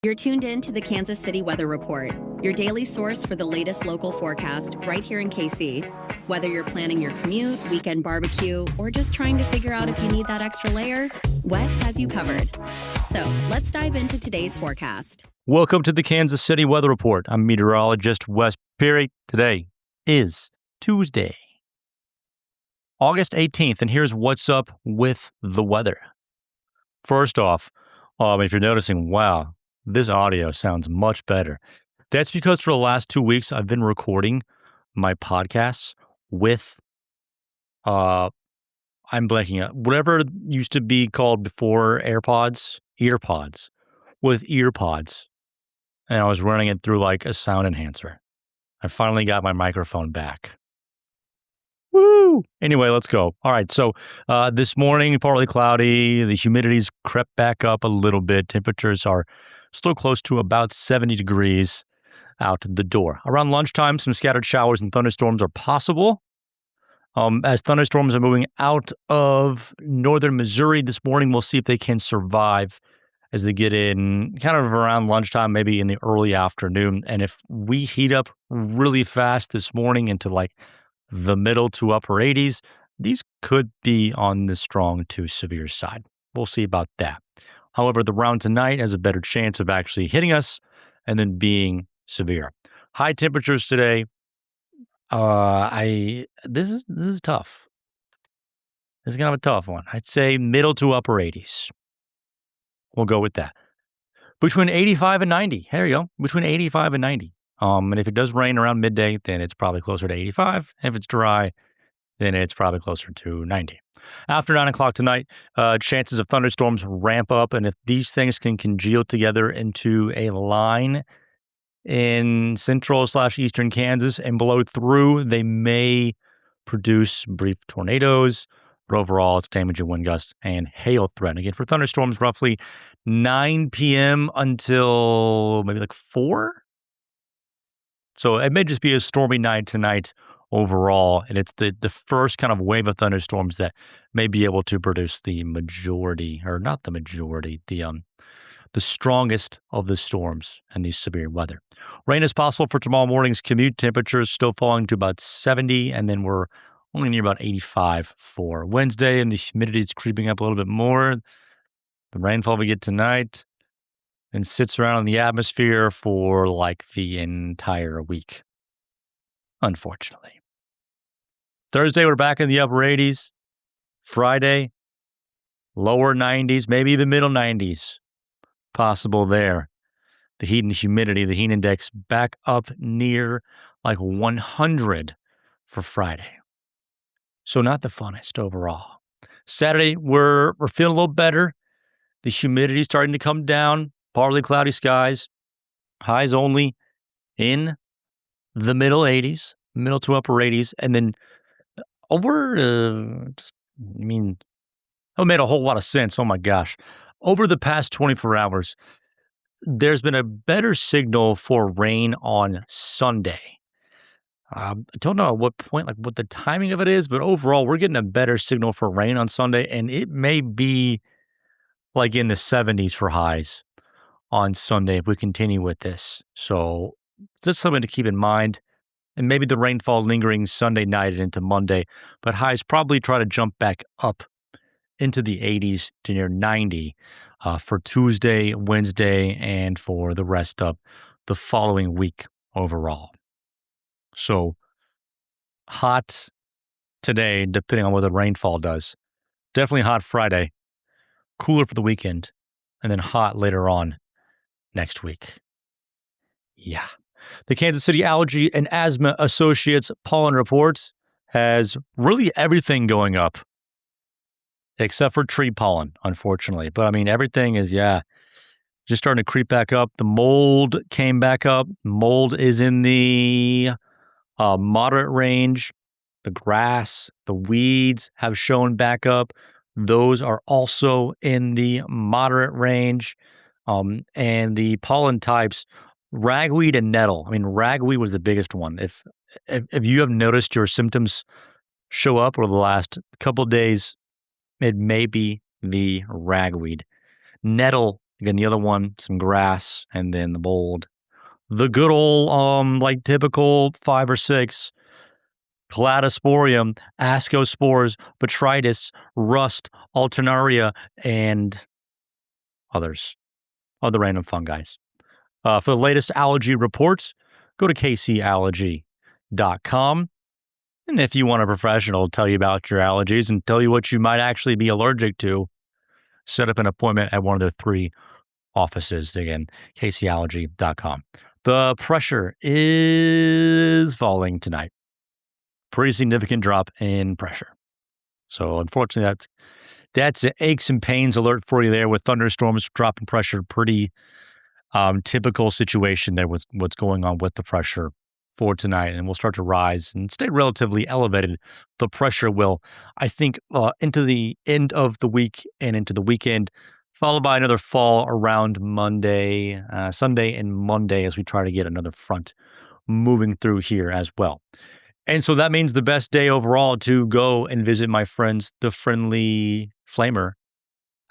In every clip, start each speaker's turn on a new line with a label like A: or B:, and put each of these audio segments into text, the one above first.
A: You're tuned in to the Kansas City Weather Report, your daily source for the latest local forecast right here in KC. Whether you're planning your commute, weekend barbecue, or just trying to figure out if you need that extra layer, Wes has you covered. So let's dive into today's forecast.
B: Welcome to the Kansas City Weather Report. I'm meteorologist Wes Peary. Today is Tuesday, August 18th, and here's what's up with the weather. First off, if you're noticing, wow, this audio sounds much better. That's because for the last 2 weeks, I've been recording my podcasts with, I'm blanking out, whatever used to be called before earpods, with earpods. And I was running it through like a sound enhancer. I finally got my microphone back. Woo! Anyway, let's go. All right, so this morning, partly cloudy. The humidity's crept back up a little bit. Temperatures are still close to about 70 degrees out the door. Around lunchtime, some scattered showers and thunderstorms are possible. As thunderstorms are moving out of northern Missouri this morning, we'll see if they can survive as they get in kind of around lunchtime, maybe in the early afternoon. And if we heat up really fast this morning into like the middle to upper 80s, these could be on the strong to severe side. We'll see about that. However, the round tonight has a better chance of actually hitting us and then being severe. High temperatures today. This is tough. This is kind of a tough one. I'd say middle to upper 80s. We'll go with that. Between 85 and 90. There you go. Between 85 and 90. And if it does rain around midday, then it's probably closer to 85. If it's dry, then it's probably closer to 90. After 9 o'clock tonight, chances of thunderstorms ramp up. And if these things can congeal together into a line in central/eastern Kansas and blow through, they may produce brief tornadoes. But overall, it's damaging wind gusts and hail threat. And again, for thunderstorms, roughly 9 p.m. until maybe like 4. So it may just be a stormy night tonight overall. And it's the first kind of wave of thunderstorms that may be able to produce the majority, or not the majority, the strongest of the storms and the severe weather. Rain is possible for tomorrow morning's commute. Temperatures still falling to about 70, and then we're only near about 85 for Wednesday, and the humidity is creeping up a little bit more. The rainfall we get tonight and sits around in the atmosphere for like the entire week, unfortunately. Thursday, we're back in the upper 80s. Friday, lower 90s, maybe even middle 90s. Possible there. The heat and humidity, the heat index back up near like 100 for Friday. So not the funnest overall. Saturday, we're feeling a little better. The humidity is starting to come down. Partly cloudy skies. Highs only in the middle 80s, middle to upper 80s. And then over, it made a whole lot of sense. Oh my gosh. Over the past 24 hours, there's been a better signal for rain on Sunday. I don't know at what point, like what the timing of it is, but overall, we're getting a better signal for rain on Sunday, and it may be like in the 70s for highs on Sunday if we continue with this. So that's something to keep in mind. And maybe the rainfall lingering Sunday night and into Monday, but highs probably try to jump back up into the 80s to near 90 for Tuesday, Wednesday, and for the rest of the following week overall. So hot today, depending on what the rainfall does. Definitely hot Friday, cooler for the weekend, and then hot later on next week. Yeah. The Kansas City Allergy and Asthma Associates pollen reports has really everything going up, except for tree pollen, unfortunately. But I mean, everything is, just starting to creep back up. The mold came back up. Mold is in the moderate range. The grass, the weeds have shown back up. Those are also in the moderate range. And the pollen types, ragweed and nettle. I mean, ragweed was the biggest one. If you have noticed your symptoms show up over the last couple of days, it may be the ragweed. Nettle Again, the other one, some grass, and then the mold. The good old, like typical 5 or 6, Cladosporium, Ascospores, Botrytis, Rust, Alternaria, and others. Other random fungi. For the latest allergy reports, go to kcallergy.com. And if you want a professional to tell you about your allergies and tell you what you might actually be allergic to, set up an appointment at one of their 3 offices. Again, kcallergy.com. The pressure is falling tonight. Pretty significant drop in pressure. So unfortunately, that's an aches and pains alert for you there with thunderstorms, dropping pressure. Pretty typical situation there with what's going on with the pressure for tonight, and will start to rise and stay relatively elevated. The pressure will, I think, into the end of the week and into the weekend, followed by another fall around Monday, Sunday and Monday, as we try to get another front moving through here as well. And so that means the best day overall to go and visit my friends, the Friendly Flamer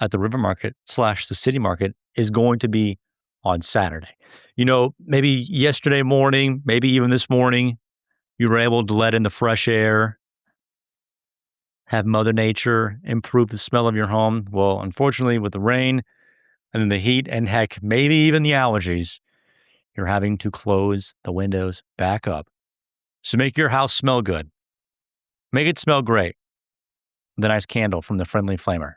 B: at the River Market / the City Market, is going to be on Saturday. You know, maybe yesterday morning, maybe even this morning, you were able to let in the fresh air, have Mother Nature improve the smell of your home. Well, unfortunately, with the rain and then the heat and heck, maybe even the allergies, you're having to close the windows back up. So make your house smell good. Make it smell great. The nice candle from the Friendly Flamer.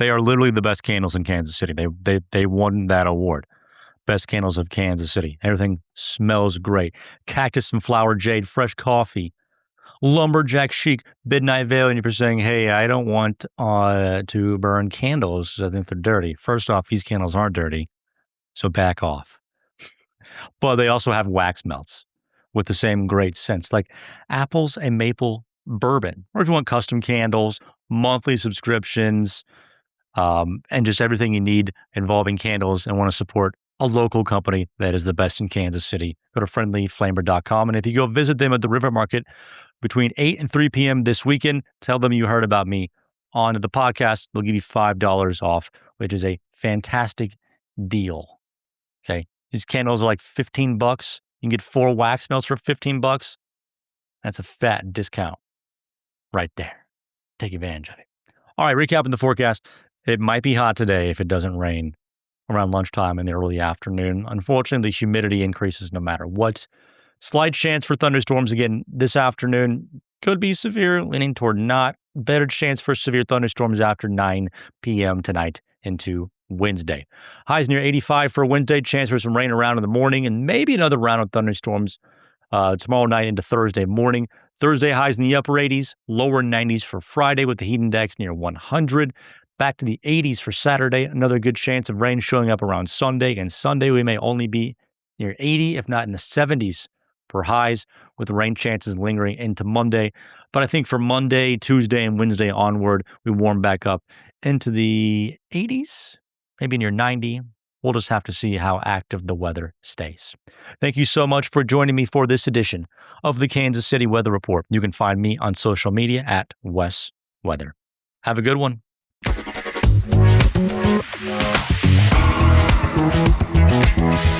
B: They are literally the best candles in Kansas City. They won that award. Best candles of Kansas City. Everything smells great. Cactus and flower jade, fresh coffee, lumberjack chic, midnight veil. And if you're saying, hey, I don't want to burn candles, I think they're dirty. First off, these candles aren't dirty, so back off. But they also have wax melts with the same great scents, like apples and maple bourbon. Or if you want custom candles, monthly subscriptions, and just everything you need involving candles, and want to support a local company that is the best in Kansas City, go to friendlyflamer.com. And if you go visit them at the River Market between 8 and 3 p.m. this weekend, tell them you heard about me on the podcast. They'll give you $5 off, which is a fantastic deal. Okay. These candles are like $15. You can get 4 wax melts for $15. That's a fat discount right there. Take advantage of it. All right, recapping the forecast. It might be hot today if it doesn't rain around lunchtime in the early afternoon. Unfortunately, the humidity increases no matter what. Slight chance for thunderstorms again this afternoon. Could be severe, leaning toward not. Better chance for severe thunderstorms after 9 p.m. tonight into Wednesday. Highs near 85 for Wednesday. Chance for some rain around in the morning and maybe another round of thunderstorms tomorrow night into Thursday morning. Thursday highs in the upper 80s, lower 90s for Friday with the heat index near 100. Back to the 80s for Saturday. Another good chance of rain showing up around Sunday. And Sunday, we may only be near 80, if not in the 70s for highs, with the rain chances lingering into Monday. But I think for Monday, Tuesday, and Wednesday onward, we warm back up into the 80s, maybe near 90. We'll just have to see how active the weather stays. Thank you so much for joining me for this edition of the Kansas City Weather Report. You can find me on social media at Wes Weather. Have a good one. Thank you.